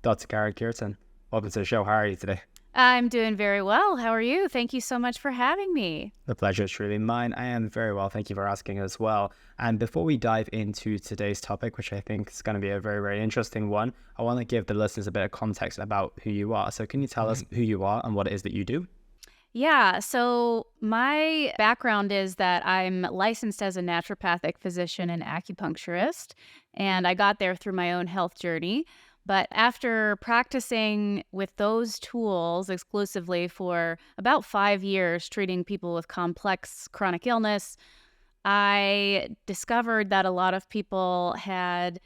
Dr. Cureton. Welcome to the show. How are you today? I'm doing very well. How are you? Thank you so much for having me. The pleasure is truly mine. I am very well. Thank you for asking as well. And before we dive into today's topic, which I think is going to be a very, very interesting one, I want to give the listeners a bit of context about who you are. So can you tell us who you are and what it is that you do? Yeah, so my background is that I'm licensed as a naturopathic physician and acupuncturist, and I got there through my own health journey. But after practicing with those tools exclusively for about 5 years, treating people with complex chronic illness, I discovered that a lot of people had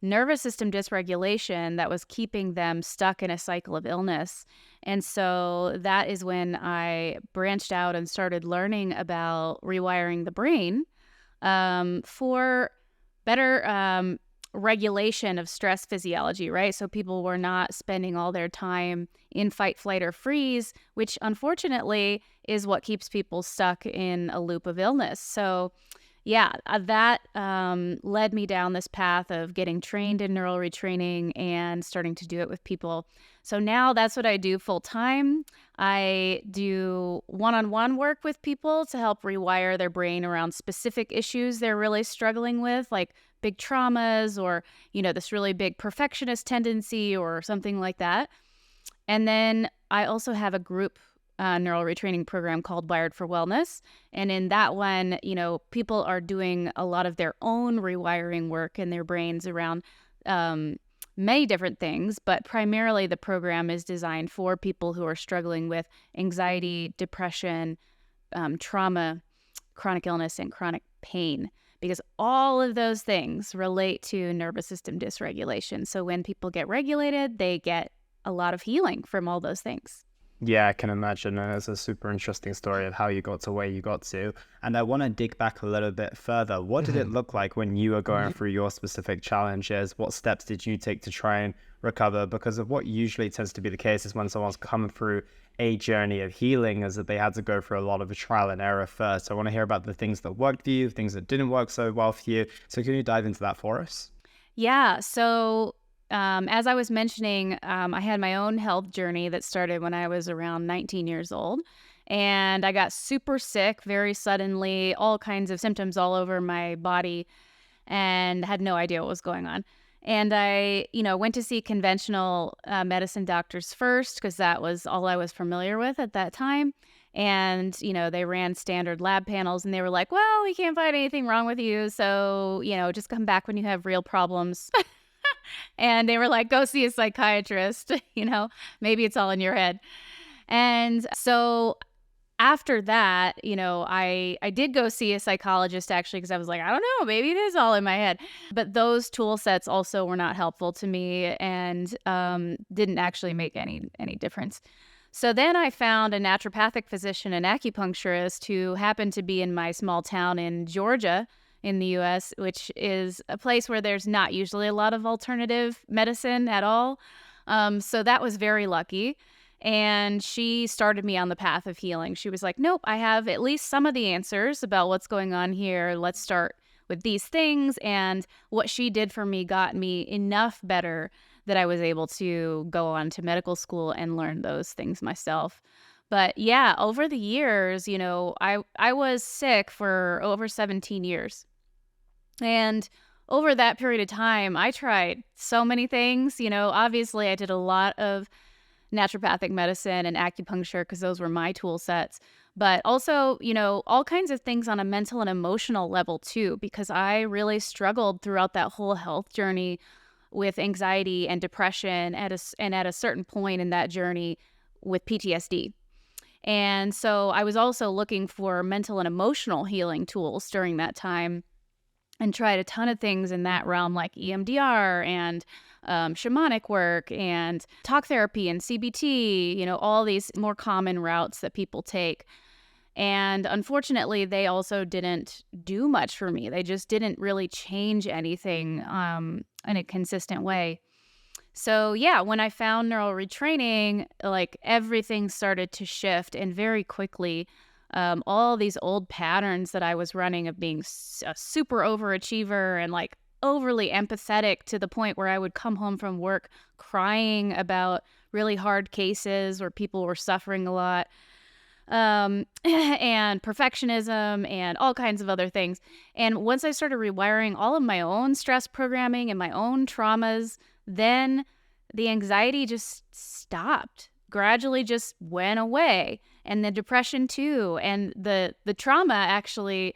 nervous system dysregulation that was keeping them stuck in a cycle of illness. And so that is when I branched out and started learning about rewiring the brain for better regulation of stress physiology, right? So people were not spending all their time in fight, flight, or freeze, which unfortunately is what keeps people stuck in a loop of illness. So yeah, that led me down this path of getting trained in neural retraining and starting to do it with people. So now that's what I do full time. I do one-on-one work with people to help rewire their brain around specific issues they're really struggling with, like big traumas or, this really big perfectionist tendency or something like that. And then I also have a group neural retraining program called Wired for Wellness. And in that one, people are doing a lot of their own rewiring work in their brains around many different things, but primarily the program is designed for people who are struggling with anxiety, depression, trauma, chronic illness, and chronic pain, because all of those things relate to nervous system dysregulation. So when people get regulated, they get a lot of healing from all those things. Yeah, I can imagine. And it's a super interesting story of how you got to where you got to. And I want to dig back a little bit further. What did it look like when you were going through your specific challenges? What steps did you take to try and recover? Because of what usually tends to be the case is when someone's come through a journey of healing is that they had to go through a lot of trial and error first. So I want to hear about the things that worked for you, things that didn't work so well for you. So can you dive into that for us? Yeah, so as I was mentioning, I had my own health journey that started when I was around 19 years old. And I got super sick very suddenly, all kinds of symptoms all over my body, and had no idea what was going on. And I, went to see conventional medicine doctors first because that was all I was familiar with at that time. And, they ran standard lab panels and they were like, well, we can't find anything wrong with you. So, just come back when you have real problems. And they were like, go see a psychiatrist, maybe it's all in your head. And so after that, I did go see a psychologist actually, because I was like, I don't know, maybe it is all in my head. But those tool sets also were not helpful to me and didn't actually make any difference. So then I found a naturopathic physician and acupuncturist who happened to be in my small town in Georgia in the US, which is a place where there's not usually a lot of alternative medicine at all. So that was very lucky. And she started me on the path of healing. She was like, nope, I have at least some of the answers about what's going on here. Let's start with these things. And what she did for me got me enough better that I was able to go on to medical school and learn those things myself. But yeah, over the years, I was sick for over 17 years. And over that period of time, I tried so many things. Obviously I did a lot of naturopathic medicine and acupuncture because those were my tool sets. But also, all kinds of things on a mental and emotional level too, because I really struggled throughout that whole health journey with anxiety and depression and at a certain point in that journey with PTSD. And so I was also looking for mental and emotional healing tools during that time, and tried a ton of things in that realm, like EMDR and shamanic work and talk therapy and CBT, all these more common routes that people take. And unfortunately, they also didn't do much for me. They just didn't really change anything in a consistent way. So yeah, when I found neural retraining, like everything started to shift, and very quickly. All these old patterns that I was running of being a super overachiever and like overly empathetic to the point where I would come home from work crying about really hard cases where people were suffering a lot, and perfectionism and all kinds of other things. And once I started rewiring all of my own stress programming and my own traumas, then the anxiety just stopped, gradually just went away. And the depression too. And the trauma actually,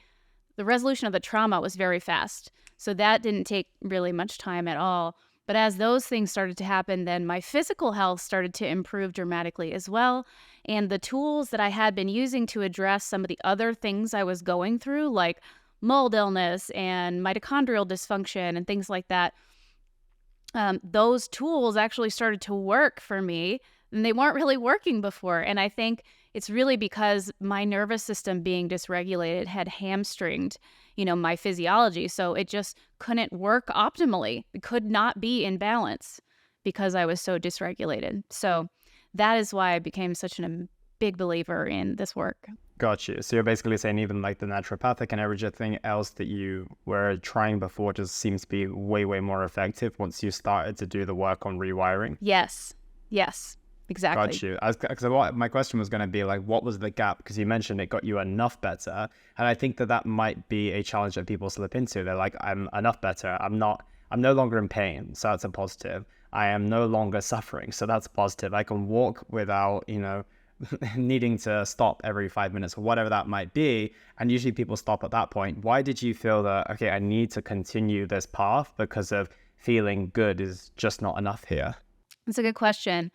the resolution of the trauma was very fast. So that didn't take really much time at all. But as those things started to happen, then my physical health started to improve dramatically as well. And the tools that I had been using to address some of the other things I was going through, like mold illness and mitochondrial dysfunction and things like that, those tools actually started to work for me, and they weren't really working before. And I think it's really because my nervous system being dysregulated had hamstringed, my physiology. So it just couldn't work optimally. It could not be in balance because I was so dysregulated. So that is why I became such a big believer in this work. Got you. So you're basically saying even like the naturopathic and everything else that you were trying before just seems to be way, way more effective once you started to do the work on rewiring? Yes. Exactly. Got you. Because my question was going to be like, what was the gap? Because you mentioned it got you enough better. And I think that might be a challenge that people slip into. They're like, I'm enough better. I'm no longer in pain. So that's a positive. I am no longer suffering. So that's positive. I can walk without, needing to stop every 5 minutes or whatever that might be. And usually people stop at that point. Why did you feel that, okay, I need to continue this path because of feeling good is just not enough here? That's a good question.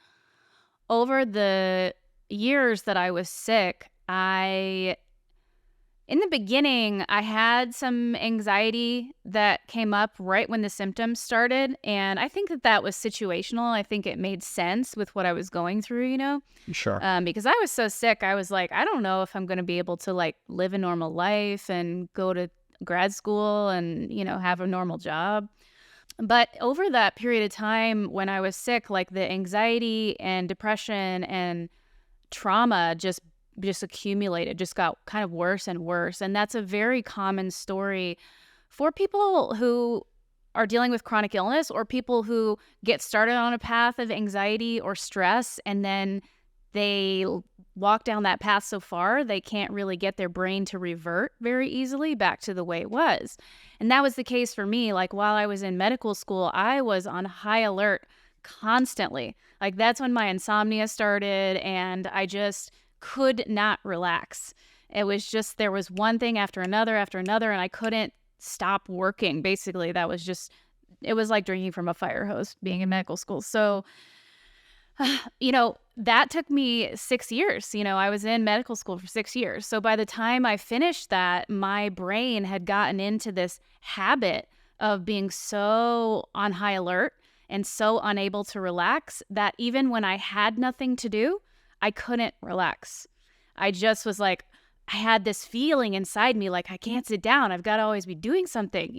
Over the years that I was sick, in the beginning, I had some anxiety that came up right when the symptoms started. And I think that was situational. I think it made sense with what I was going through, Sure. Because I was so sick. I was like, I don't know if I'm going to be able to like live a normal life and go to grad school and, have a normal job. But over that period of time when I was sick, like the anxiety and depression and trauma just accumulated, just got kind of worse and worse. And that's a very common story for people who are dealing with chronic illness or people who get started on a path of anxiety or stress and then they walk down that path so far, they can't really get their brain to revert very easily back to the way it was. And that was the case for me. Like while I was in medical school, I was on high alert constantly. Like that's when my insomnia started and I just could not relax. It was just, there was one thing after another, and I couldn't stop working. Basically, it was like drinking from a fire hose being in medical school. So that took me 6 years. I was in medical school for 6 years. So by the time I finished that, my brain had gotten into this habit of being so on high alert and so unable to relax that even when I had nothing to do, I couldn't relax. I just was like, I had this feeling inside me like I can't sit down. I've got to always be doing something,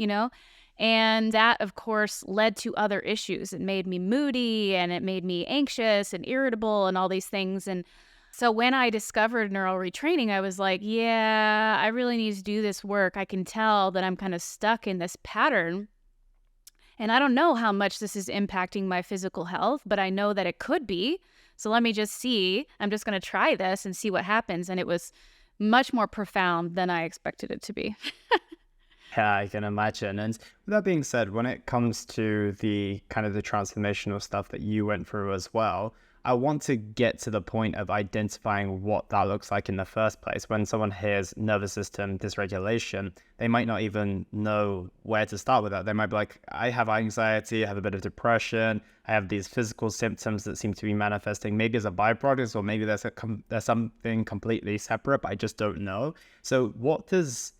And that, of course, led to other issues. It made me moody and it made me anxious and irritable and all these things. And so when I discovered neural retraining, I was like, yeah, I really need to do this work. I can tell that I'm kind of stuck in this pattern. And I don't know how much this is impacting my physical health, but I know that it could be. So let me just see. I'm just going to try this and see what happens. And it was much more profound than I expected it to be. Yeah, I can imagine. And with that being said, when it comes to the kind of the transformational stuff that you went through as well, I want to get to the point of identifying what that looks like in the first place. When someone hears nervous system dysregulation, they might not even know where to start with that. They might be like, I have anxiety, I have a bit of depression, I have these physical symptoms that seem to be manifesting maybe as a byproduct, or maybe there's something completely separate, but I just don't know. So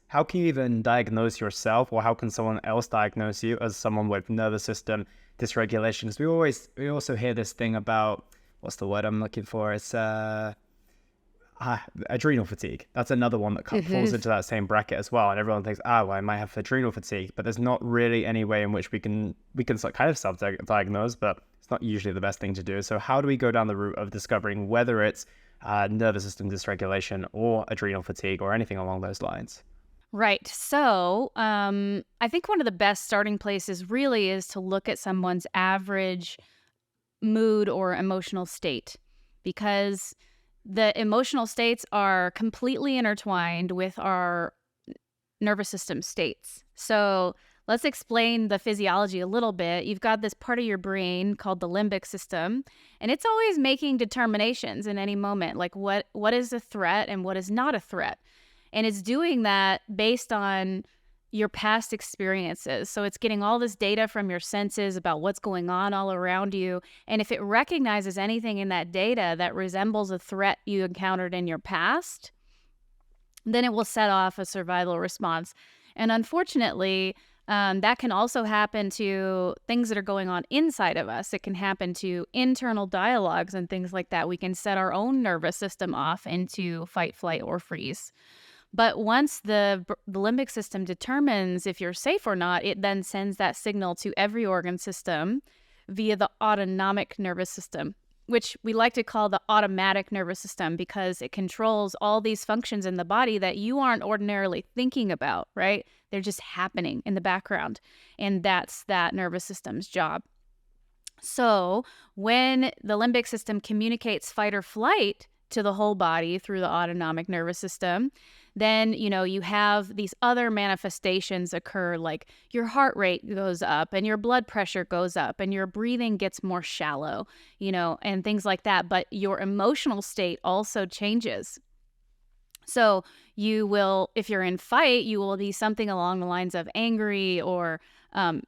how can you even diagnose yourself, or how can someone else diagnose you as someone with nervous system dysregulation? Because we also hear this thing about, what's the word I'm looking for? It's adrenal fatigue. That's another one that falls into that same bracket as well. And everyone thinks, well, I might have adrenal fatigue, but there's not really any way in which we can kind of self-diagnose, but it's not usually the best thing to do. So how do we go down the route of discovering whether it's nervous system dysregulation or adrenal fatigue or anything along those lines? Right. So, I think one of the best starting places really is to look at someone's average mood or emotional state, because the emotional states are completely intertwined with our nervous system states. So let's explain the physiology a little bit. You've got this part of your brain called the limbic system, and it's always making determinations in any moment, like what is a threat and what is not a threat. And it's doing that based on your past experiences. So it's getting all this data from your senses about what's going on all around you. And if it recognizes anything in that data that resembles a threat you encountered in your past, then it will set off a survival response. And unfortunately, that can also happen to things that are going on inside of us. It can happen to internal dialogues and things like that. We can set our own nervous system off into fight, flight, or freeze. But once the limbic system determines if you're safe or not, it then sends that signal to every organ system via the autonomic nervous system, which we like to call the automatic nervous system, because it controls all these functions in the body that you aren't ordinarily thinking about, right? They're just happening in the background. And that's that nervous system's job. So when the limbic system communicates fight or flight to the whole body through the autonomic nervous system, then, you have these other manifestations occur, like your heart rate goes up and your blood pressure goes up and your breathing gets more shallow, and things like that. But your emotional state also changes. So you will, if you're in fight, you will be something along the lines of angry or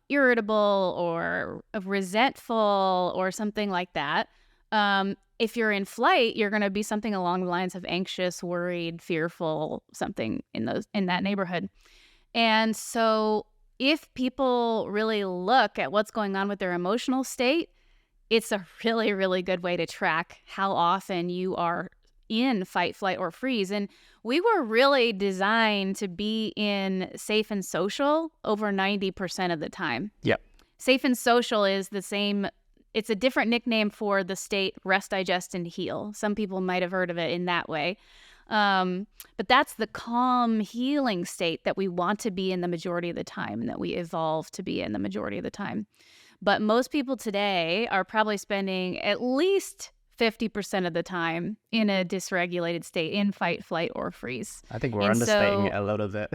irritable or resentful or something like that. If you're in flight, you're going to be something along the lines of anxious, worried, fearful, something in that neighborhood. And so if people really look at what's going on with their emotional state, it's a really, really good way to track how often you are in fight, flight, or freeze. And we were really designed to be in safe and social over 90% of the time. Yep. Safe and social is the same. It's a different nickname for the state rest, digest, and heal. Some people might have heard of it in that way. But that's the calm, healing state that we want to be in the majority of the time, and that we evolve to be in the majority of the time. But most people today are probably spending at least 50% of the time in a dysregulated state, in fight, flight, or freeze. I think we're understating it a little bit.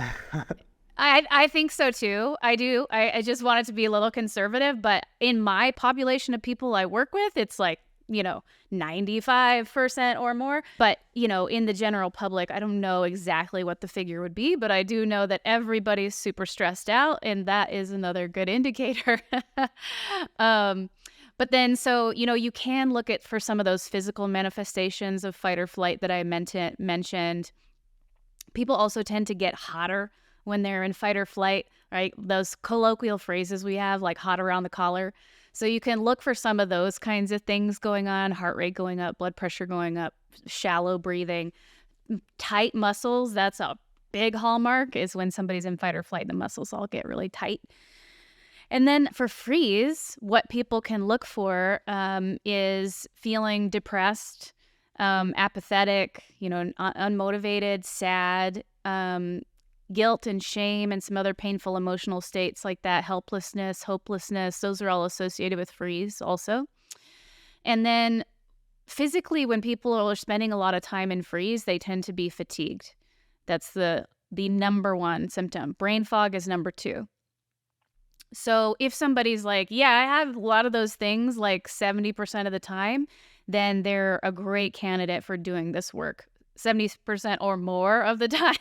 I think so too. I do. I just want it to be a little conservative, but in my population of people I work with, it's like, 95% or more. But, in the general public, I don't know exactly what the figure would be, but I do know that everybody's super stressed out, and that is another good indicator. But then, so, you can look at for some of those physical manifestations of fight or flight that I mentioned. People also tend to get hotter when they're in fight or flight, right? Those colloquial phrases we have, like hot around the collar. So you can look for some of those kinds of things going on: heart rate going up, blood pressure going up, shallow breathing, tight muscles. That's a big hallmark, is when somebody's in fight or flight, the muscles all get really tight. And then for freeze, what people can look for is feeling depressed, apathetic, unmotivated, sad, guilt and shame, and some other painful emotional states like that, helplessness, hopelessness. Those are all associated with freeze also. And then physically, when people are spending a lot of time in freeze, they tend to be fatigued. That's the number one symptom. Brain fog is number two. So if somebody's like, yeah, I have a lot of those things like 70% of the time, then they're a great candidate for doing this work. 70% or more of the time,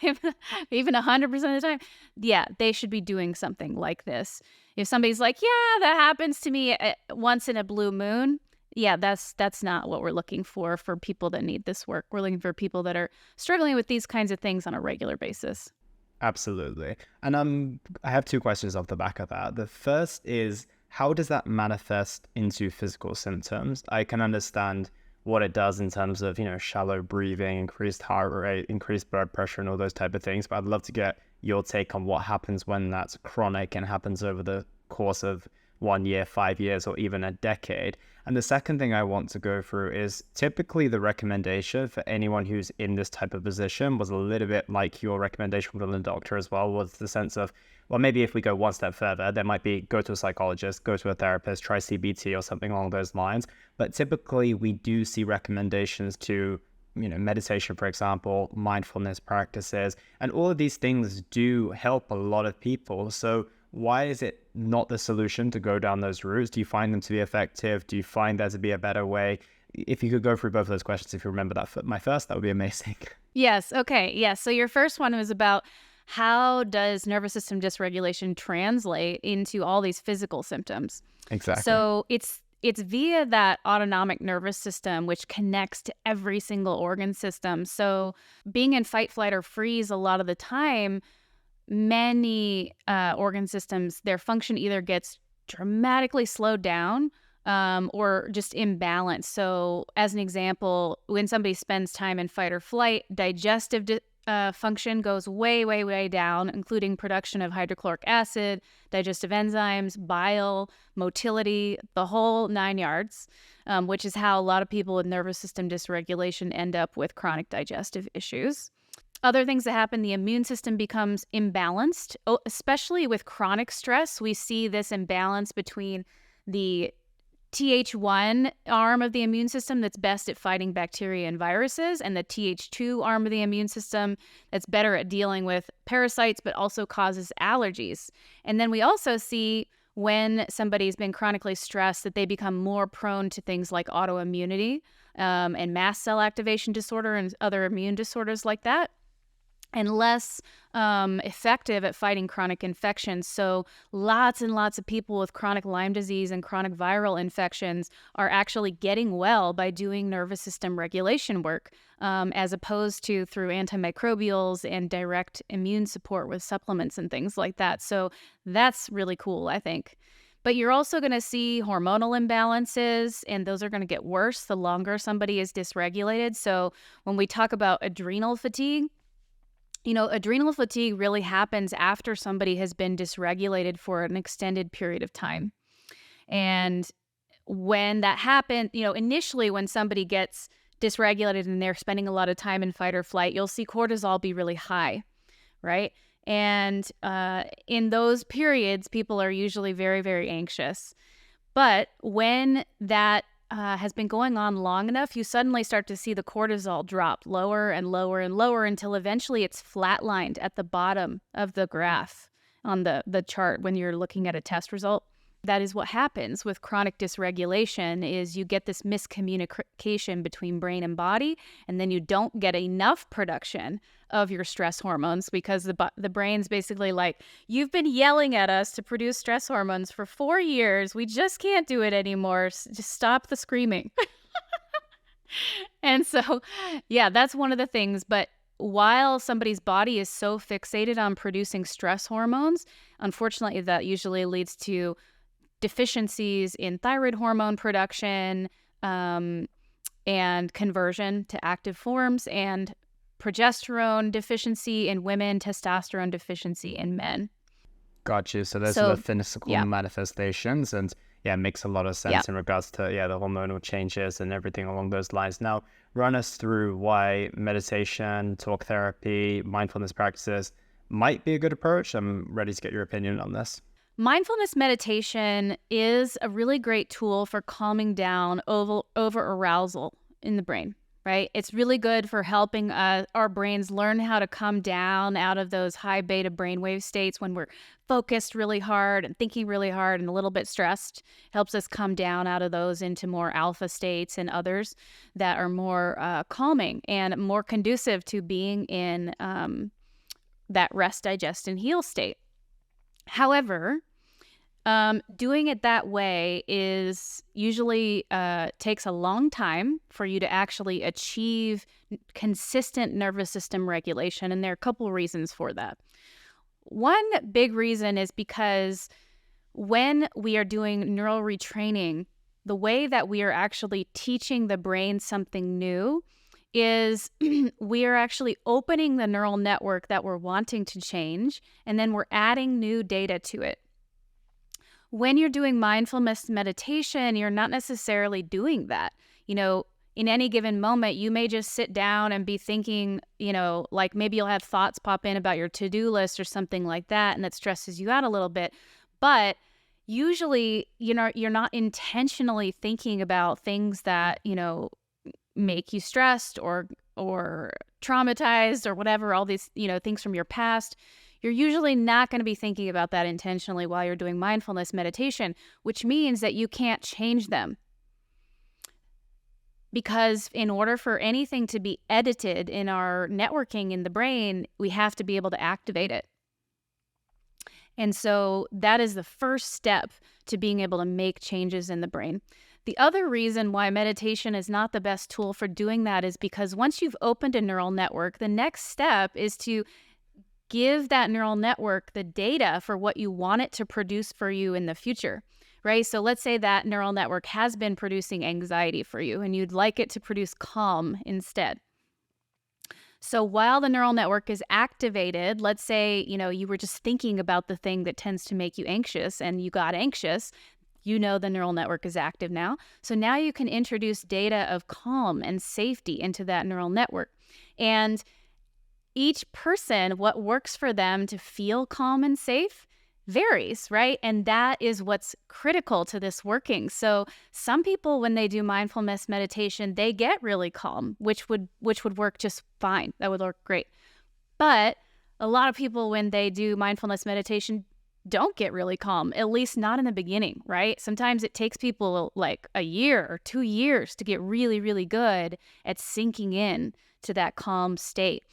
even 100% of the time, yeah, they should be doing something like this. If somebody's like, yeah, that happens to me once in a blue moon, yeah, that's not what we're looking for people that need this work. We're looking for people that are struggling with these kinds of things on a regular basis. Absolutely. And I have two questions off the back of that. The first is, how does that manifest into physical symptoms? I can understand what it does in terms of, shallow breathing, increased heart rate, increased blood pressure, and all those type of things. But I'd love to get your take on what happens when that's chronic and happens over the course of 1 year, 5 years, or even a decade. And the second thing I want to go through is typically the recommendation for anyone who's in this type of position was a little bit like your recommendation from the doctor as well, was the sense of, well, maybe if we go one step further, there might be go to a psychologist, go to a therapist, try CBT or something along those lines. But typically we do see recommendations to, meditation, for example, mindfulness practices, and all of these things do help a lot of people. So why is it not the solution to go down those routes? Do you find them to be effective? Do you find there to be a better way? If you could go through both of those questions, if you remember that, my first, that would be amazing. Yes. Okay. Yes. So your first one was about how does nervous system dysregulation translate into all these physical symptoms? Exactly. So it's via that autonomic nervous system, which connects to every single organ system. So being in fight, flight, or freeze a lot of the time, many organ systems, their function either gets dramatically slowed down or just imbalanced. So as an example, when somebody spends time in fight or flight, digestive function goes way, way, way down, including production of hydrochloric acid, digestive enzymes, bile, motility, the whole 9 yards, which is how a lot of people with nervous system dysregulation end up with chronic digestive issues. Other things that happen, the immune system becomes imbalanced, especially with chronic stress. We see this imbalance between the Th1 arm of the immune system that's best at fighting bacteria and viruses, and the Th2 arm of the immune system that's better at dealing with parasites, but also causes allergies. And then we also see when somebody's been chronically stressed that they become more prone to things like autoimmunity and mast cell activation disorder and other immune disorders like that, and less effective at fighting chronic infections. So lots and lots of people with chronic Lyme disease and chronic viral infections are actually getting well by doing nervous system regulation work, as opposed to through antimicrobials and direct immune support with supplements and things like that. So that's really cool, I think. But you're also going to see hormonal imbalances, and those are going to get worse the longer somebody is dysregulated. So when we talk about adrenal fatigue, adrenal fatigue really happens after somebody has been dysregulated for an extended period of time. And when that happens, initially when somebody gets dysregulated and they're spending a lot of time in fight or flight, you'll see cortisol be really high, right? And in those periods, people are usually very, very anxious. But when that has been going on long enough, you suddenly start to see the cortisol drop lower and lower and lower until eventually it's flatlined at the bottom of the graph on the chart when you're looking at a test result. That is what happens with chronic dysregulation, is you get this miscommunication between brain and body, and then you don't get enough production of your stress hormones because the brain's basically like, you've been yelling at us to produce stress hormones for 4 years. We just can't do it anymore. Just stop the screaming. And so, yeah, that's one of the things. But while somebody's body is so fixated on producing stress hormones, unfortunately, that usually leads to deficiencies in thyroid hormone production and conversion to active forms, and progesterone deficiency in women, testosterone deficiency in men. Got you. So those are the physical manifestations, and it makes a lot of sense in regards to the hormonal changes and everything along those lines. Now, run us through why meditation, talk therapy, mindfulness practices might be a good approach. I'm ready to get your opinion on this. Mindfulness meditation is a really great tool for calming down over arousal in the brain, right? It's really good for helping our brains learn how to come down out of those high beta brainwave states when we're focused really hard and thinking really hard and a little bit stressed. Helps us come down out of those into more alpha states and others that are more calming and more conducive to being in that rest, digest, and heal state. However, doing it that way is usually takes a long time for you to actually achieve consistent nervous system regulation, and there are a couple of reasons for that. One big reason is because when we are doing neural retraining, the way that we are actually teaching the brain something new is we are actually opening the neural network that we're wanting to change, and then we're adding new data to it. when you're doing mindfulness meditation, you're not necessarily doing that. In any given moment, you may just sit down and be thinking, like maybe you'll have thoughts pop in about your to-do list or something like that, and that stresses you out a little bit. But usually, you're not intentionally thinking about things that, make you stressed or traumatized or whatever, all these, things from your past. You're usually not going to be thinking about that intentionally while you're doing mindfulness meditation, which means that you can't change them. Because in order for anything to be edited in our networking in the brain, we have to be able to activate it. And so that is the first step to being able to make changes in the brain. The other reason why meditation is not the best tool for doing that is because once you've opened a neural network, the next step is to give that neural network the data for what you want it to produce for you in the future, right? So let's say that neural network has been producing anxiety for you and you'd like it to produce calm instead. So while the neural network is activated, let's say, you were just thinking about the thing that tends to make you anxious and you got anxious, the neural network is active now. So now you can introduce data of calm and safety into that neural network. And each person, what works for them to feel calm and safe varies, right? And that is what's critical to this working. So some people, when they do mindfulness meditation, they get really calm, which would work just fine. That would work great. But a lot of people, when they do mindfulness meditation, don't get really calm, at least not in the beginning, right? Sometimes it takes people like a year or 2 years to get really, really good at sinking in to that calm state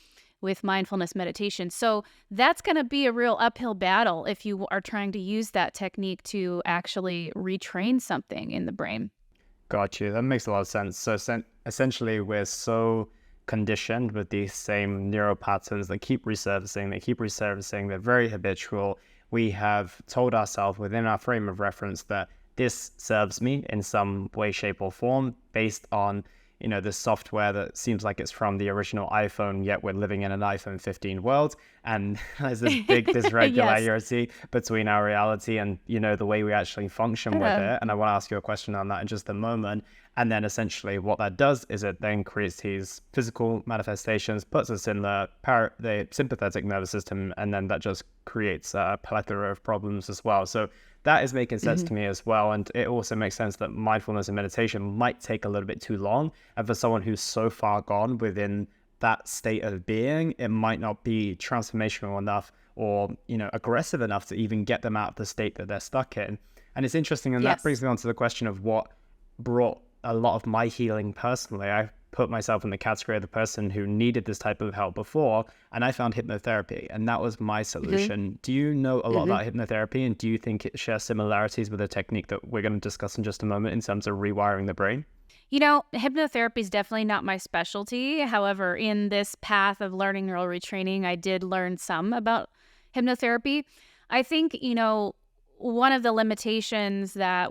with mindfulness meditation. So that's going to be a real uphill battle if you are trying to use that technique to actually retrain something in the brain. Got you. That makes a lot of sense. So essentially, we're so conditioned with these same neural patterns that keep resurfacing, they're very habitual. We have told ourselves within our frame of reference that this serves me in some way, shape, or form based on this software that seems like it's from the original iPhone, yet we're living in an iPhone 15 world. And there's this big dysregularity between our reality and, the way we actually function with it. And I want to ask you a question on that in just a moment. And then essentially what that does is it then creates these physical manifestations, puts us in the sympathetic nervous system, and then that just creates a plethora of problems as well. So that is making sense to me as well. And it also makes sense that mindfulness and meditation might take a little bit too long. And for someone who's so far gone within that state of being, it might not be transformational enough or, aggressive enough to even get them out of the state that they're stuck in. And it's interesting. And that brings me on to the question of what brought a lot of my healing personally. I put myself in the category of the person who needed this type of help before, and I found hypnotherapy, and that was my solution. Do you know a lot about hypnotherapy, and do you think it shares similarities with a technique that we're going to discuss in just a moment in terms of rewiring the brain? Hypnotherapy is definitely not my specialty. However, in this path of learning neural retraining, I did learn some about hypnotherapy. I think, one of the limitations that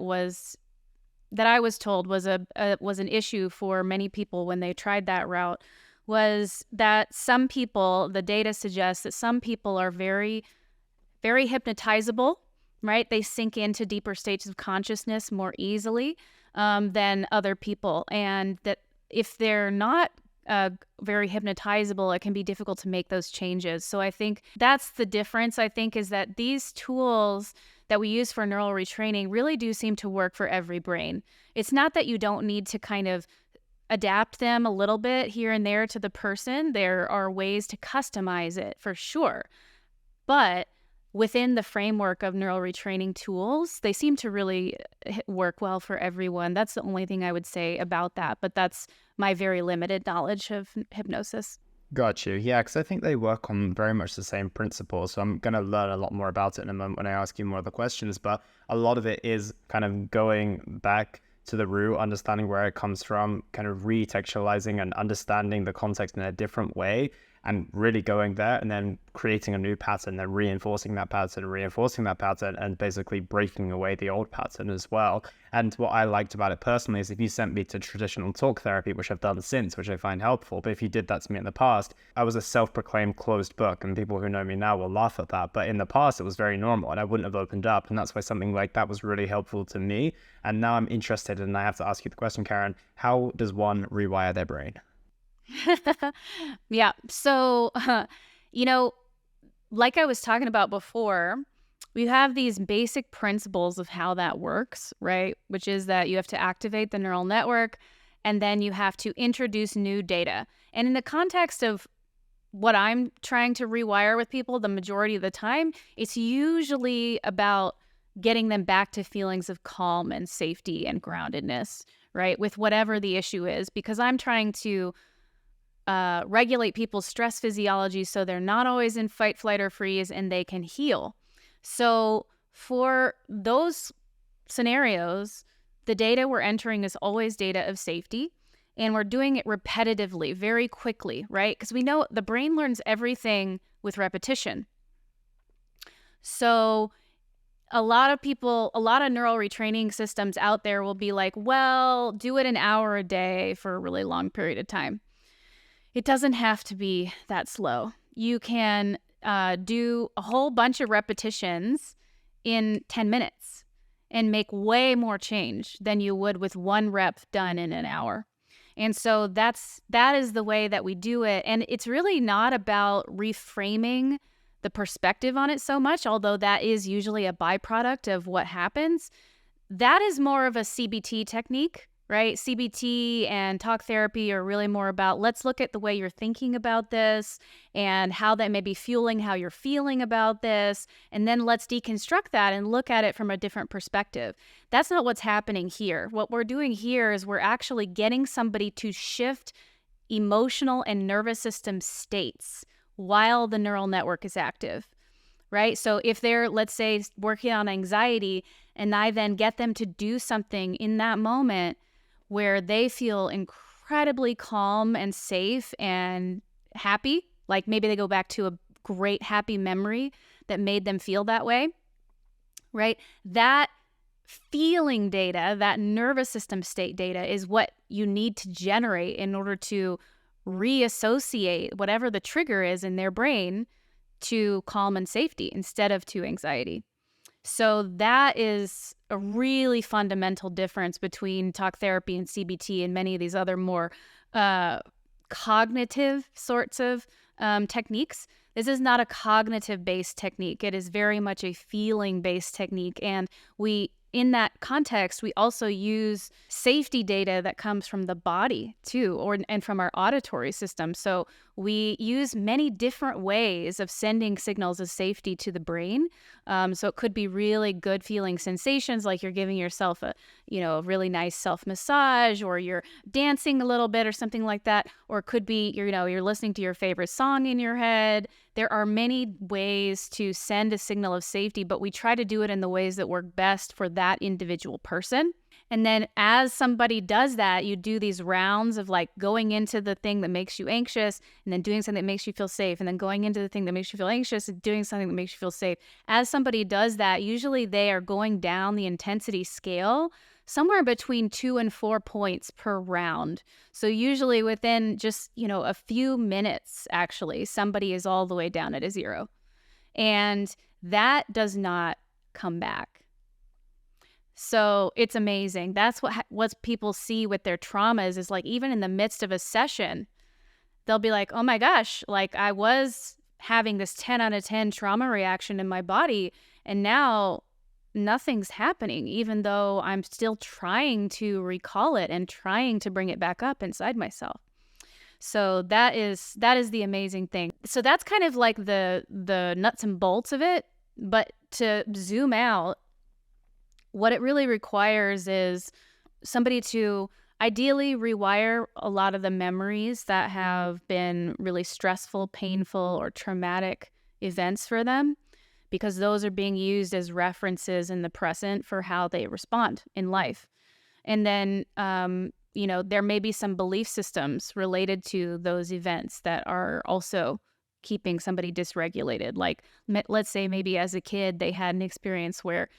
I was told was an issue for many people when they tried that route was that some people, the data suggests that some people are very, very hypnotizable, right? They sink into deeper states of consciousness more easily than other people. And that if they're not very hypnotizable, it can be difficult to make those changes. So I think that's the difference, is that these tools that we use for neural retraining really do seem to work for every brain. It's not that you don't need to kind of adapt them a little bit here and there to the person. There are ways to customize it for sure. But within the framework of neural retraining tools, they seem to really work well for everyone. That's the only thing I would say about that. But that's my very limited knowledge of hypnosis. Got you. Yeah, because I think they work on very much the same principles. So I'm going to learn a lot more about it in a moment when I ask you more of the questions. But a lot of it is kind of going back to the root, understanding where it comes from, kind of retextualizing and understanding the context in a different way. and really going there and then creating a new pattern, then reinforcing that pattern, and basically breaking away the old pattern as well. And what I liked about it personally is if you sent me to traditional talk therapy, which I've done since, which I find helpful, but if you did that to me in the past, I was a self-proclaimed closed book, and people who know me now will laugh at that. But in the past, it was very normal and I wouldn't have opened up. And that's why something like that was really helpful to me. And now I'm interested, and I have to ask you the question, Karen, how does one rewire their brain? Yeah. So, like I was talking about before, we have these basic principles of how that works, right? Which is that you have to activate the neural network, and then you have to introduce new data. And in the context of what I'm trying to rewire with people, the majority of the time, it's usually about getting them back to feelings of calm and safety and groundedness, right? With whatever the issue is, because I'm trying to regulate people's stress physiology so they're not always in fight, flight, or freeze, and they can heal. So for those scenarios, the data we're entering is always data of safety, and we're doing it repetitively, very quickly, right? Because we know the brain learns everything with repetition. So a lot of neural retraining systems out there will be like, well, do it an hour a day for a really long period of time. It doesn't have to be that slow. You can do a whole bunch of repetitions in 10 minutes and make way more change than you would with one rep done in an hour. And so that is the way that we do it. And it's really not about reframing the perspective on it so much, although that is usually a byproduct of what happens. That is more of a CBT technique, right? CBT and talk therapy are really more about, let's look at the way you're thinking about this and how that may be fueling how you're feeling about this. And then let's deconstruct that and look at it from a different perspective. That's not what's happening here. What we're doing here is we're actually getting somebody to shift emotional and nervous system states while the neural network is active, right? So if they're, let's say, working on anxiety, and I then get them to do something in that moment where they feel incredibly calm and safe and happy, like maybe they go back to a great happy memory that made them feel that way, right? That feeling data, that nervous system state data is what you need to generate in order to reassociate whatever the trigger is in their brain to calm and safety instead of to anxiety. So that is a really fundamental difference between talk therapy and CBT and many of these other more cognitive sorts of techniques. This is not a cognitive-based technique. It is very much a feeling-based technique. And in that context, we also use safety data that comes from the body too, and from our auditory system. So we use many different ways of sending signals of safety to the brain. So it could be really good feeling sensations, like you're giving yourself a really nice self-massage, or you're dancing a little bit or something like that. Or it could be, you're listening to your favorite song in your head. There are many ways to send a signal of safety, but we try to do it in the ways that work best for that individual person. And then as somebody does that, you do these rounds of like going into the thing that makes you anxious and then doing something that makes you feel safe, and then going into the thing that makes you feel anxious and doing something that makes you feel safe. As somebody does that, usually they are going down the intensity scale somewhere between 2 and 4 points per round. So usually within just, a few minutes, actually, somebody is all the way down at a 0. And that does not come back. So it's amazing. That's what people see with their traumas is like, even in the midst of a session, they'll be like, oh my gosh, like I was having this 10 out of 10 trauma reaction in my body, and now nothing's happening, even though I'm still trying to recall it and trying to bring it back up inside myself. So that is the amazing thing. So that's kind of like the nuts and bolts of it. But to zoom out, what it really requires is somebody to ideally rewire a lot of the memories that have been really stressful, painful, or traumatic events for them, because those are being used as references in the present for how they respond in life. And then there may be some belief systems related to those events that are also keeping somebody dysregulated. Like, let's say maybe as a kid, they had an experience where,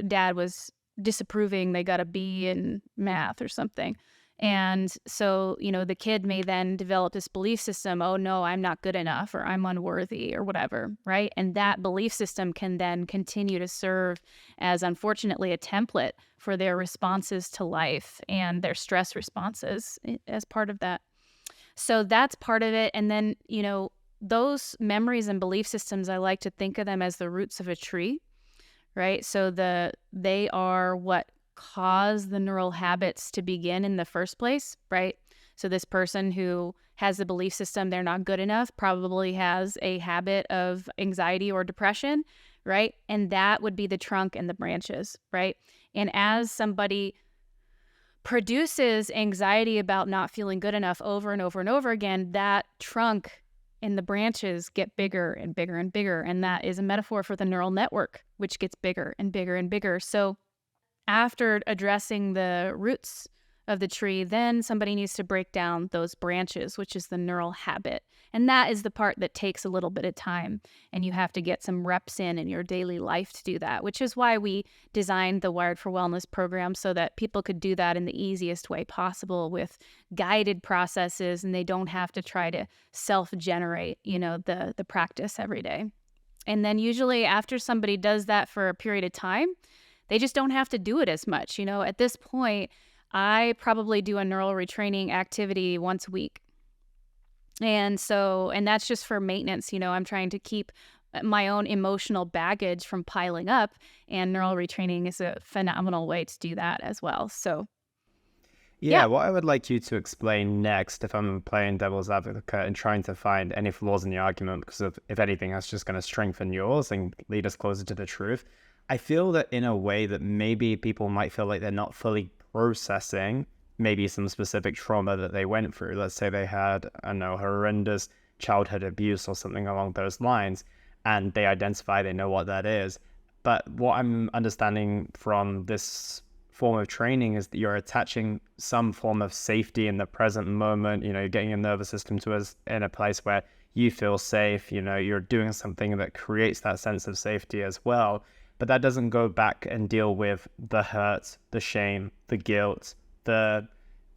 dad was disapproving, they got a B in math or something. And so, the kid may then develop this belief system, oh no, I'm not good enough, or I'm unworthy, or whatever, right? And that belief system can then continue to serve as, unfortunately, a template for their responses to life and their stress responses as part of that. So that's part of it. And then, those memories and belief systems, I like to think of them as the roots of a tree, right? So they are what cause the neural habits to begin in the first place, right? So this person who has the belief system they're not good enough probably has a habit of anxiety or depression, right? And that would be the trunk and the branches, right? And as somebody produces anxiety about not feeling good enough over and over and over again, that trunk and the branches get bigger and bigger and bigger. And that is a metaphor for the neural network, which gets bigger and bigger and bigger. So after addressing the roots of the tree, then somebody needs to break down those branches, which is the neural habit. And that is the part that takes a little bit of time. And you have to get some reps in your daily life to do that, which is why we designed the Wired for Wellness program, so that people could do that in the easiest way possible with guided processes, and they don't have to try to self-generate, the practice every day. And then usually after somebody does that for a period of time, they just don't have to do it as much. At this point, I probably do a neural retraining activity once a week. And that's just for maintenance. I'm trying to keep my own emotional baggage from piling up, and neural retraining is a phenomenal way to do that as well. So yeah, what I would like you to explain next, if I'm playing devil's advocate and trying to find any flaws in the argument, because if anything, that's just going to strengthen yours and lead us closer to the truth. I feel that in a way that maybe people might feel like they're not fully processing maybe some specific trauma that they went through. Let's say they had, horrendous childhood abuse or something along those lines, and they identify, they know what that is. But what I'm understanding from this form of training is that you're attaching some form of safety in the present moment. You're getting your nervous system in a place where you feel safe. You're doing something that creates that sense of safety as well. But that doesn't go back and deal with the hurt, the shame, the guilt, the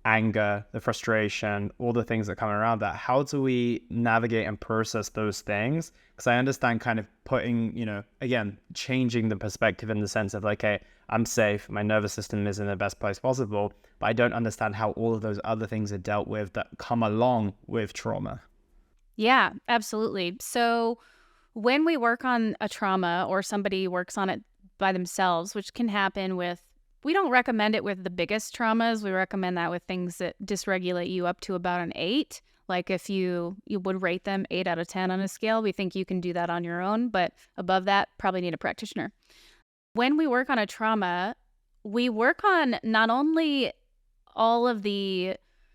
anger, the frustration, all the things that come around that. How do we navigate and process those things? Because I understand kind of putting, again, changing the perspective in the sense of like, hey, I'm safe, my nervous system is in the best place possible, but I don't understand how all of those other things are dealt with that come along with trauma. Yeah, absolutely. So when we work on a trauma, or somebody works on it by themselves, which can happen we don't recommend it with the biggest traumas. We recommend that with things that dysregulate you up to about an 8. Like if you would rate them 8 out of 10 on a scale, we think you can do that on your own. But above that, probably need a practitioner. When we work on a trauma, we work on not only all of the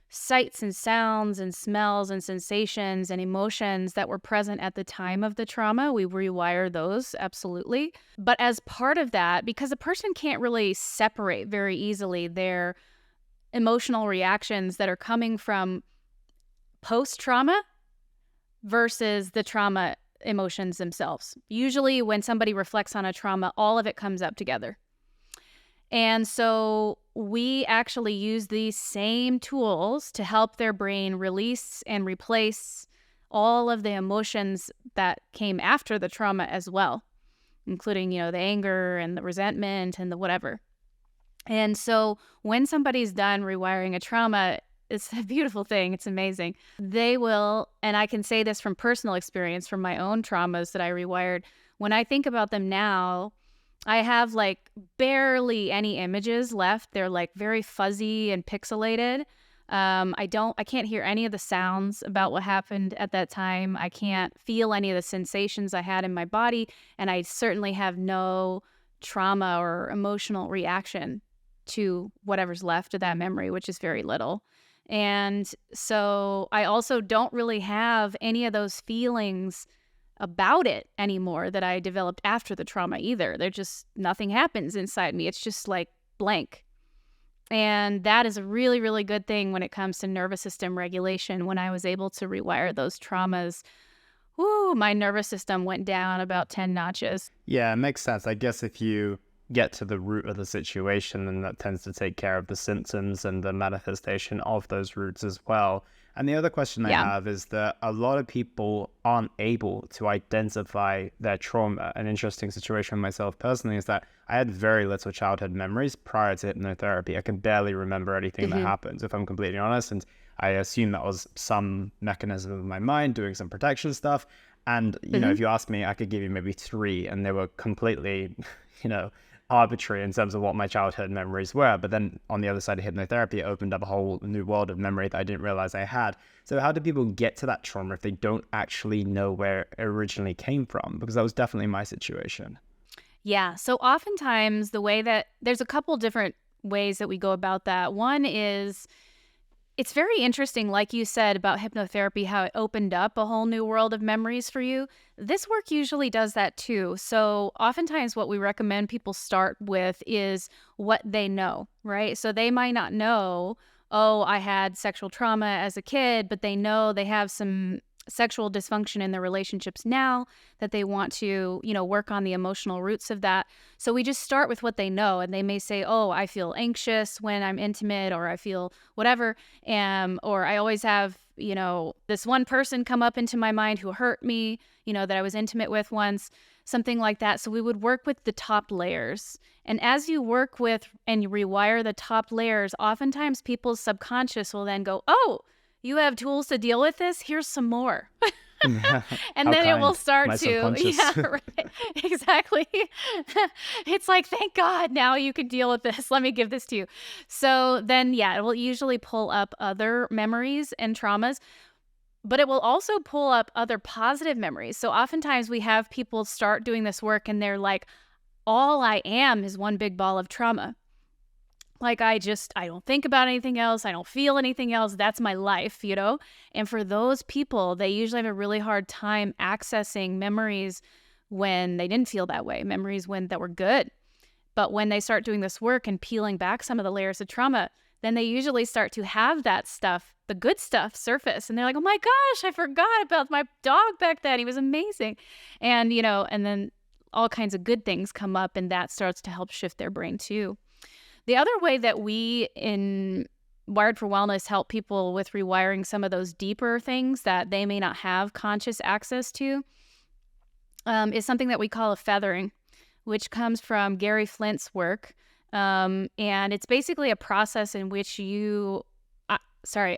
sights and sounds and smells and sensations and emotions that were present at the time of the trauma. We rewire those, absolutely. But as part of that, because a person can't really separate very easily their emotional reactions that are coming from post-trauma versus the trauma emotions themselves. Usually when somebody reflects on a trauma, all of it comes up together. And so we actually use these same tools to help their brain release and replace all of the emotions that came after the trauma as well, including, the anger and the resentment and the whatever. And so when somebody's done rewiring a trauma, it's a beautiful thing. It's amazing. They will, and I can say this from personal experience, from my own traumas that I rewired, when I think about them now, I have like barely any images left. They're like very fuzzy and pixelated. I can't hear any of the sounds about what happened at that time. I can't feel any of the sensations I had in my body. And I certainly have no trauma or emotional reaction to whatever's left of that memory, which is very little. And so I also don't really have any of those feelings about it anymore that I developed after the trauma either. They're just, nothing happens inside me. It's just like blank. And that is a really, really good thing when it comes to nervous system regulation. When I was able to rewire those traumas, whoo, my nervous system went down about 10 notches. Yeah, it makes sense. I guess if you get to the root of the situation, then that tends to take care of the symptoms and the manifestation of those roots as well. And the other question I have is that a lot of people aren't able to identify their trauma. An interesting situation myself personally is that I had very little childhood memories prior to hypnotherapy. I can barely remember anything that happened, if I'm completely honest. And I assume that was some mechanism of my mind doing some protection stuff. And, you know, if you ask me, I could give you maybe 3, and they were completely, you know, arbitrary in terms of what my childhood memories were. But then on the other side of hypnotherapy, it opened up a whole new world of memory that I didn't realize I had. So how do people get to that trauma if they don't actually know where it originally came from? Because that was definitely my situation. Yeah. So oftentimes the way that there's a couple different ways that we go about that. One is it's very interesting, like you said about hypnotherapy, how it opened up a whole new world of memories for you. This work usually does that too. So oftentimes what we recommend people start with is what they know, right? So they might not know, oh, I had sexual trauma as a kid, but they know they have some sexual dysfunction in their relationships now that they want to, you know, work on the emotional roots of that. So we just start with what they know, and they may say, oh, I feel anxious when I'm intimate, or I feel whatever. Or I always have, you know, this one person come up into my mind who hurt me, you know, that I was intimate with once, something like that. So we would work with the top layers. And as you work with and you rewire the top layers, oftentimes people's subconscious will then go, oh, you have tools to deal with this? Here's some more. And How then it will kind, start my to, subconscious. yeah, right. Exactly. It's like, thank God, now you can deal with this. Let me give this to you. So then, yeah, it will usually pull up other memories and traumas, but it will also pull up other positive memories. So oftentimes we have people start doing this work and they're like, all I am is one big ball of trauma. Like I don't think about anything else. I don't feel anything else. That's my life, you know? And for those people, they usually have a really hard time accessing memories when they didn't feel that way, memories that were good. But when they start doing this work and peeling back some of the layers of trauma, then they usually start to have that stuff, the good stuff, surface. And they're like, oh my gosh, I forgot about my dog back then. He was amazing. And, you know, and then all kinds of good things come up, and that starts to help shift their brain too. The other way that we in Wired for Wellness help people with rewiring some of those deeper things that they may not have conscious access to is something that we call a feathering, which comes from Gary Flint's work. And it's basically a process in which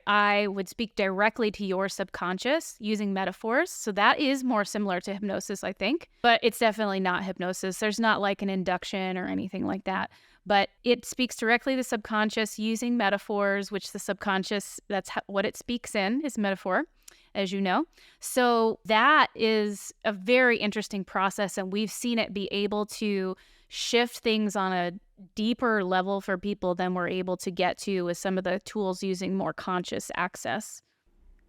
I would speak directly to your subconscious using metaphors. So that is more similar to hypnosis, I think, but it's definitely not hypnosis. There's not like an induction or anything like that, but it speaks directly to the subconscious using metaphors, which the subconscious, what it speaks in is metaphor, as you know. So that is a very interesting process, and we've seen it be able to shift things on a deeper level for people than we're able to get to with some of the tools using more conscious access.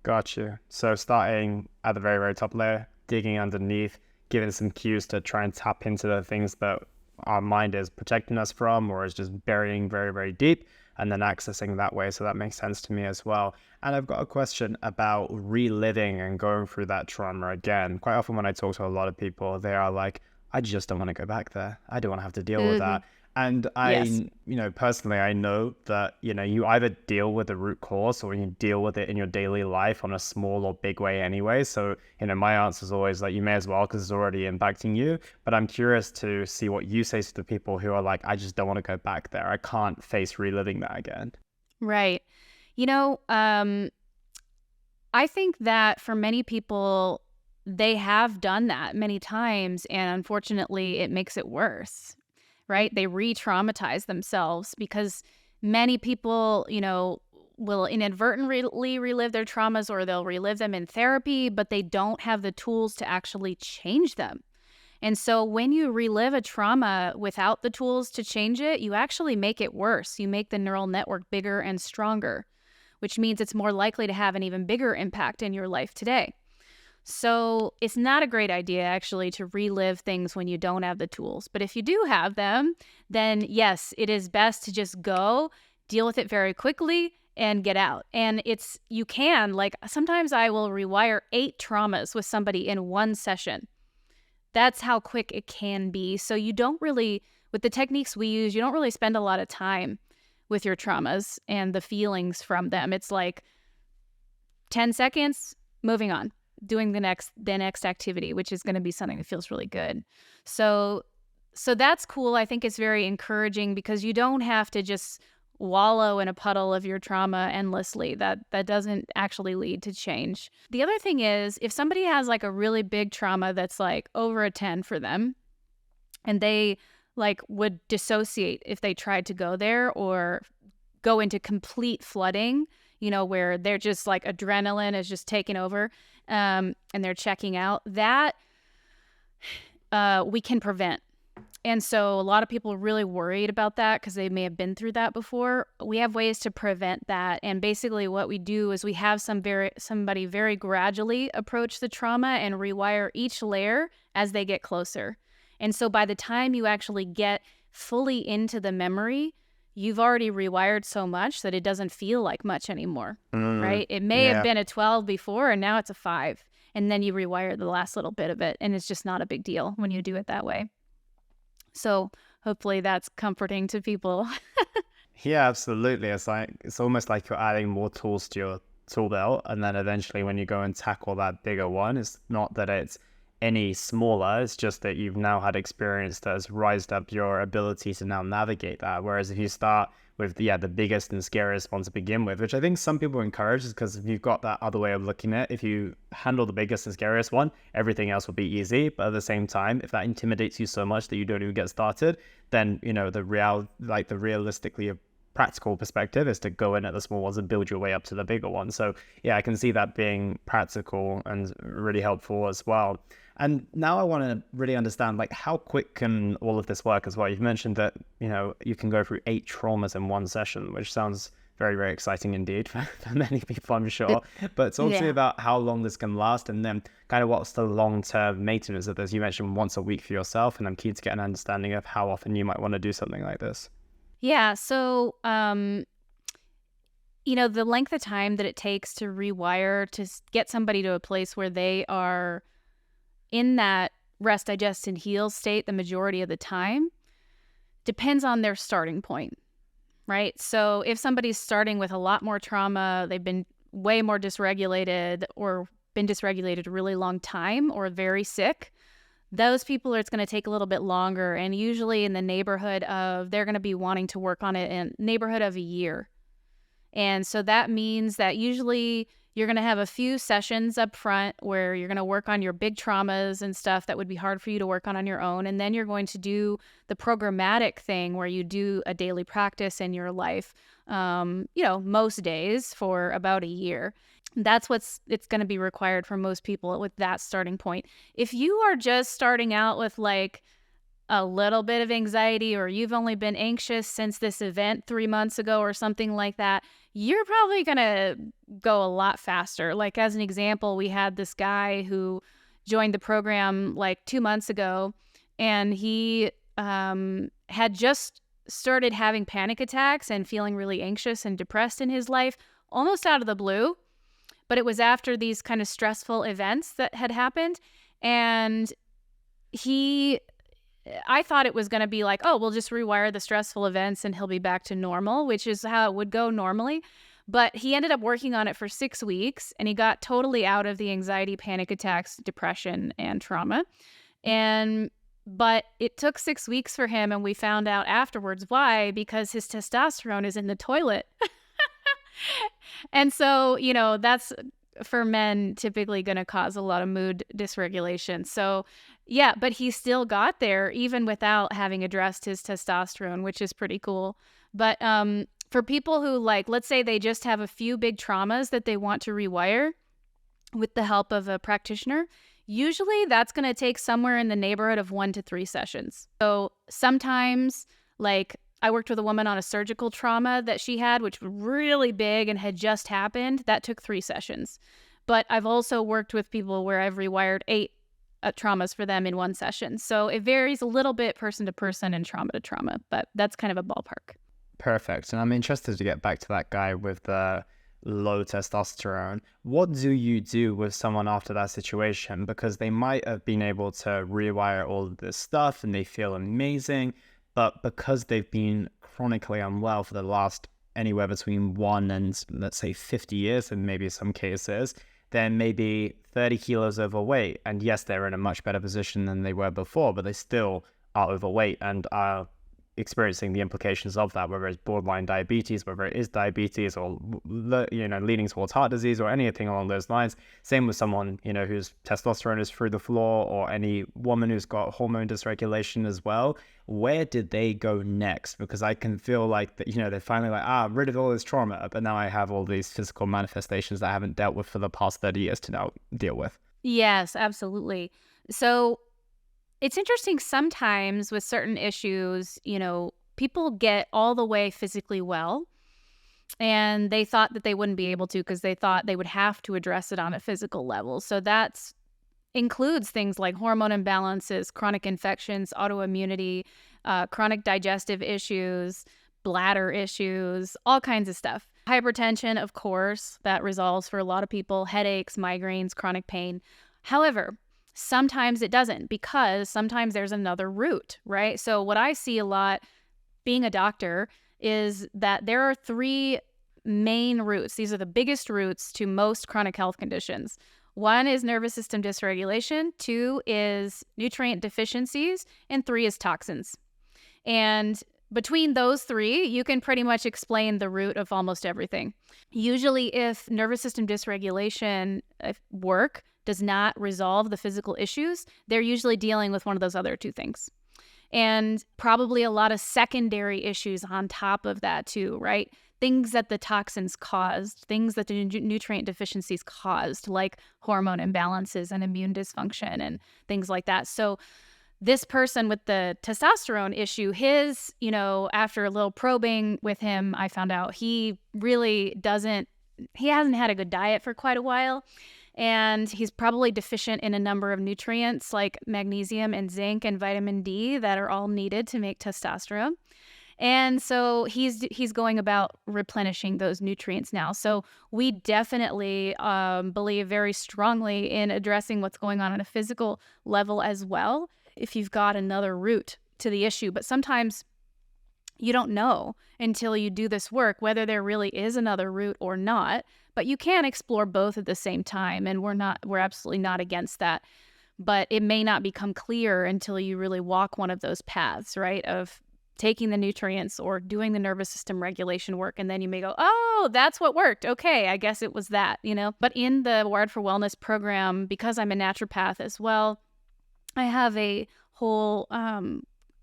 Gotcha. So starting at the very, very top layer, digging underneath, giving some cues to try and tap into the things that our mind is protecting us from or is just burying very, very deep, and then accessing that way. So that makes sense to me as well. And I've got a question about reliving and going through that trauma again. Quite often when I talk to a lot of people, they are like, I just don't want to go back there. I don't want to have to deal with that. And Yes. Personally, I know that, you either deal with the root cause or you deal with it in your daily life on a small or big way anyway. So, my answer is always like, you may as well, because it's already impacting you. But I'm curious to see what you say to the people who are like, I just don't want to go back there. I can't face reliving that again. Right. I think that for many people, they have done that many times, and unfortunately, it makes it worse, right? They re-traumatize themselves because many people, will inadvertently relive their traumas, or they'll relive them in therapy, but they don't have the tools to actually change them. And so when you relive a trauma without the tools to change it, you actually make it worse. You make the neural network bigger and stronger, which means it's more likely to have an even bigger impact in your life today. So it's not a great idea, actually, to relive things when you don't have the tools. But if you do have them, then yes, it is best to just go deal with it very quickly, and get out. And you can, like, sometimes I will rewire 8 traumas with somebody in one session. That's how quick it can be. So you don't really, with the techniques we use, you don't really spend a lot of time with your traumas and the feelings from them. It's like 10 seconds, moving on, doing the next activity, which is going to be something that feels really good. So that's cool. I think it's very encouraging because you don't have to just wallow in a puddle of your trauma endlessly. That doesn't actually lead to change. The other thing is, if somebody has like a really big trauma that's like over a 10 for them, and they like would dissociate if they tried to go there, or go into complete flooding, where they're just like adrenaline is just taking over, and they're checking out, that we can prevent. And so a lot of people are really worried about that because they may have been through that before. We have ways to prevent that. And basically what we do is we have somebody very gradually approach the trauma and rewire each layer as they get closer. And so by the time you actually get fully into the memory, you've already rewired so much that it doesn't feel like much anymore, right? It may have been a 12 before, and now it's a 5. And then you rewire the last little bit of it, and it's just not a big deal when you do it that way. So hopefully that's comforting to people. Yeah, absolutely. It's almost like you're adding more tools to your tool belt, and then eventually when you go and tackle that bigger one, it's not that it's any smaller, it's just that you've now had experience that has raised up your ability to now navigate that. Whereas if you start with the biggest and scariest one to begin with, which I think some people encourage, is because if you've got that other way of looking at it, if you handle the biggest and scariest one, everything else will be easy. But at the same time, if that intimidates you so much that you don't even get started, then the realistically practical perspective is to go in at the small ones and build your way up to the bigger one. So yeah, I can see that being practical and really helpful as well. And now I want to really understand, like, how quick can all of this work as well? You've mentioned that, you can go through 8 traumas in one session, which sounds very, very exciting indeed for many people, I'm sure. But talk to me about how long this can last, and then kind of what's the long-term maintenance of this. You mentioned once a week for yourself, and I'm keen to get an understanding of how often you might want to do something like this. Yeah. So, the length of time that it takes to rewire, to get somebody to a place where they are in that rest, digest, and heal state the majority of the time depends on their starting point, right? So if somebody's starting with a lot more trauma, they've been way more dysregulated, or been dysregulated a really long time, or very sick, those people, it's going to take a little bit longer, and usually in the neighborhood of, they're going to be wanting to work on it in neighborhood of a year. And so that means that usually you're going to have a few sessions up front where you're going to work on your big traumas and stuff that would be hard for you to work on your own. And then you're going to do the programmatic thing where you do a daily practice in your life, most days for about a year. That's it's going to be required for most people with that starting point. If you are just starting out with like a little bit of anxiety, or you've only been anxious since this event 3 months ago or something like that, you're probably going to go a lot faster. Like, as an example, we had this guy who joined the program like 2 months ago, and he had just started having panic attacks and feeling really anxious and depressed in his life, almost out of the blue. But it was after these kind of stressful events that had happened. And I thought it was going to be like, oh, we'll just rewire the stressful events and he'll be back to normal, which is how it would go normally. But he ended up working on it for 6 weeks, and he got totally out of the anxiety, panic attacks, depression, and trauma. But it took 6 weeks for him, and we found out afterwards why, because his testosterone is in the toilet. And so, that's, for men, typically going to cause a lot of mood dysregulation. So yeah, but he still got there even without having addressed his testosterone, which is pretty cool. But for people who, like, let's say they just have a few big traumas that they want to rewire with the help of a practitioner, usually that's going to take somewhere in the neighborhood of 1 to 3 sessions. So sometimes, like, I worked with a woman on a surgical trauma that she had, which was really big and had just happened. That took 3 sessions. But I've also worked with people where I've rewired 8 traumas for them in 1 session. So it varies a little bit person to person and trauma to trauma, but that's kind of a ballpark. Perfect. And I'm interested to get back to that guy with the low testosterone. What do you do with someone after that situation? Because they might have been able to rewire all of this stuff and they feel amazing, but because they've been chronically unwell for the last anywhere between 1 and let's say 50 years in maybe some cases, then maybe 30 kilos overweight. And yes, they're in a much better position than they were before, but they still are overweight and are experiencing the implications of that, whether it's borderline diabetes, whether it is diabetes or, leaning towards heart disease or anything along those lines. Same with someone, whose testosterone is through the floor, or any woman who's got hormone dysregulation as well. Where did they go next? Because I can feel like that, they're finally like, rid of all this trauma, but now I have all these physical manifestations that I haven't dealt with for the past 30 years to now deal with. Yes, absolutely. So it's interesting sometimes with certain issues, people get all the way physically well and they thought that they wouldn't be able to because they thought they would have to address it on a physical level. So that includes things like hormone imbalances, chronic infections, autoimmunity, chronic digestive issues, bladder issues, all kinds of stuff. Hypertension, of course, that resolves for a lot of people, headaches, migraines, chronic pain. However, sometimes it doesn't, because sometimes there's another route, right? So what I see a lot being a doctor is that there are 3 main routes. These are the biggest routes to most chronic health conditions. 1 is nervous system dysregulation, 2 is nutrient deficiencies, and 3 is toxins. And between those 3, you can pretty much explain the root of almost everything. Usually if nervous system dysregulation work does not resolve the physical issues, they're usually dealing with one of those other 2 things. And probably a lot of secondary issues on top of that too, right? Things that the toxins caused, things that the nutrient deficiencies caused, like hormone imbalances and immune dysfunction and things like that. So this person with the testosterone issue, his, after a little probing with him, I found out he hasn't had a good diet for quite a while. And he's probably deficient in a number of nutrients like magnesium and zinc and vitamin D that are all needed to make testosterone. And so he's going about replenishing those nutrients now. So we definitely believe very strongly in addressing what's going on a physical level as well, if you've got another route to the issue. But sometimes you don't know until you do this work whether there really is another route or not. But you can explore both at the same time, and we're absolutely not against that. But it may not become clear until you really walk one of those paths, right? Of taking the nutrients or doing the nervous system regulation work, and then you may go, oh, that's what worked. Okay, I guess it was that, But in the Wired for Wellness program, because I'm a naturopath as well, I have a whole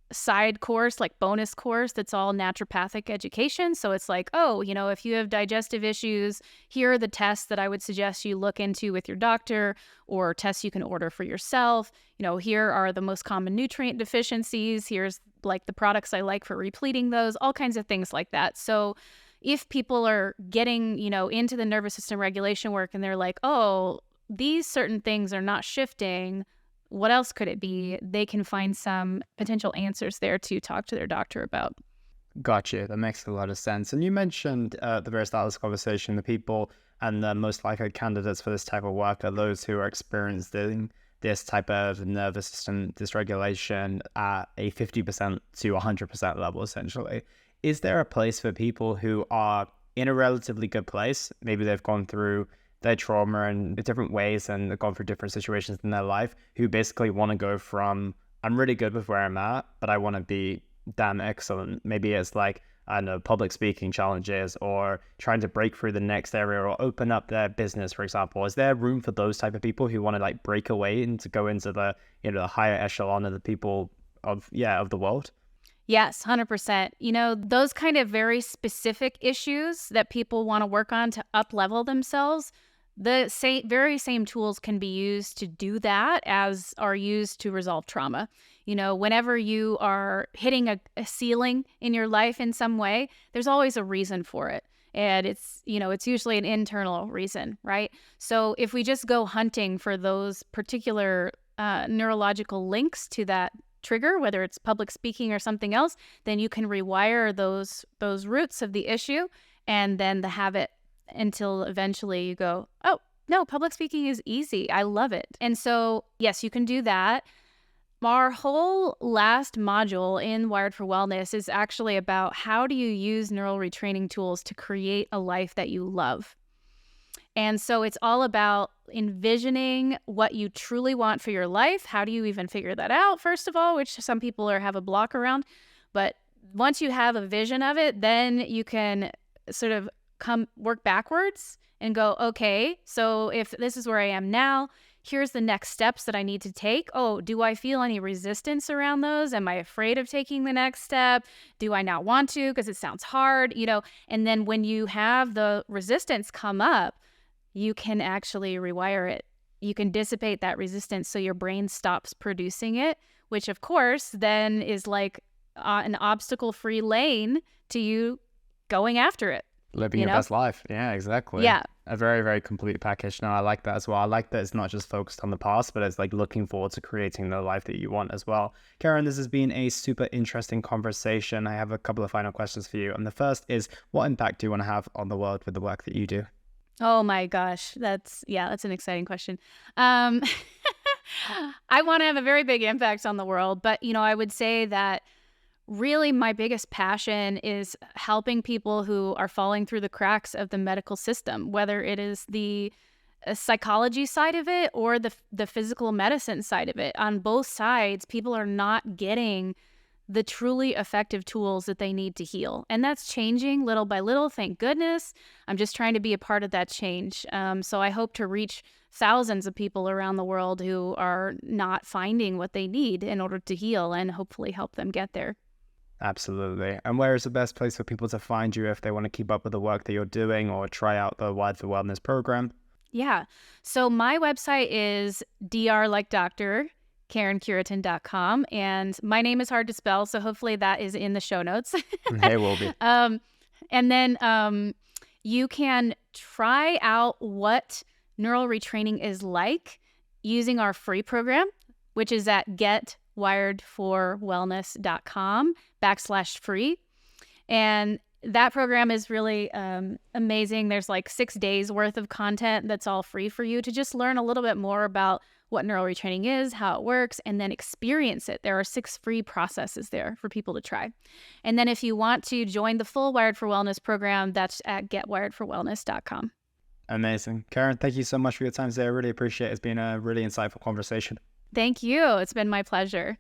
side course, like bonus course, that's all naturopathic education. So it's like, if you have digestive issues, here are the tests that I would suggest you look into with your doctor, or tests you can order for yourself. Here are the most common nutrient deficiencies. Here's like the products I like for repleting those, all kinds of things like that. So if people are getting, into the nervous system regulation work and they're like, oh, these certain things are not shifting, what else could it be? They can find some potential answers there to talk to their doctor about. Gotcha. That makes a lot of sense. And you mentioned at the very start of this conversation, the people and the most likely candidates for this type of work are those who are experiencing this type of nervous system dysregulation at a 50% to 100% level, essentially. Is there a place for people who are in a relatively good place? Maybe they've gone through their trauma in different ways and they've gone through different situations in their life, who basically want to go from, I'm really good with where I'm at, but I want to be damn excellent. Maybe it's like, I don't know, public speaking challenges, or trying to break through the next area, or open up their business, for example. Is there room for those type of people who want to like break away and to go into the, the higher echelon of the people of the world? Yes, 100%. Those kind of very specific issues that people want to work on to up-level themselves, the very same tools can be used to do that as are used to resolve trauma. Whenever you are hitting a ceiling in your life in some way, there's always a reason for it. And it's usually an internal reason, right? So if we just go hunting for those particular neurological links to that trigger, whether it's public speaking or something else, then you can rewire those roots of the issue and then the habit until eventually you go, oh, no, public speaking is easy. I love it. And so, yes, you can do that. Our whole last module in Wired for Wellness is actually about how do you use neural retraining tools to create a life that you love. And so it's all about envisioning what you truly want for your life. How do you even figure that out, first of all, which some people have a block around. But once you have a vision of it, then you can sort of work backwards and go, okay, so if this is where I am now, here's the next steps that I need to take. Oh, do I feel any resistance around those? Am I afraid of taking the next step? Do I not want to because it sounds hard? And then when you have the resistance come up, you can actually rewire it. You can dissipate that resistance so your brain stops producing it, which of course then is like an obstacle-free lane to you going after it. Living your best life. Yeah, exactly. Yeah. A very, very complete package. No, I like that as well. I like that it's not just focused on the past, but it's like looking forward to creating the life that you want as well. Karen, this has been a super interesting conversation. I have a couple of final questions for you. And the first is, what impact do you want to have on the world with the work that you do? Oh my gosh. That's an exciting question. I want to have a very big impact on the world, but I would say that really my biggest passion is helping people who are falling through the cracks of the medical system, whether it is the psychology side of it or the physical medicine side of it. On both sides, people are not getting the truly effective tools that they need to heal. And that's changing little by little, thank goodness. I'm just trying to be a part of that change. So I hope to reach thousands of people around the world who are not finding what they need in order to heal and hopefully help them get there. Absolutely. And where is the best place for people to find you if they want to keep up with the work that you're doing or try out the Wired for Wellness program? Yeah. So my website is Dr. like Doctor, KarenCureton.com. And my name is hard to spell, so hopefully that is in the show notes. It will be. And then you can try out what neural retraining is like using our free program, which is at getwiredforwellness.com/free. And that program is really amazing. There's like 6 days worth of content that's all free for you to just learn a little bit more about what neural retraining is, how it works, and then experience it. There are 6 free processes there for people to try. And then if you want to join the full Wired for Wellness program, that's at getwiredforwellness.com. Amazing. Karen, thank you so much for your time today. I really appreciate it. It's been a really insightful conversation. Thank you. It's been my pleasure.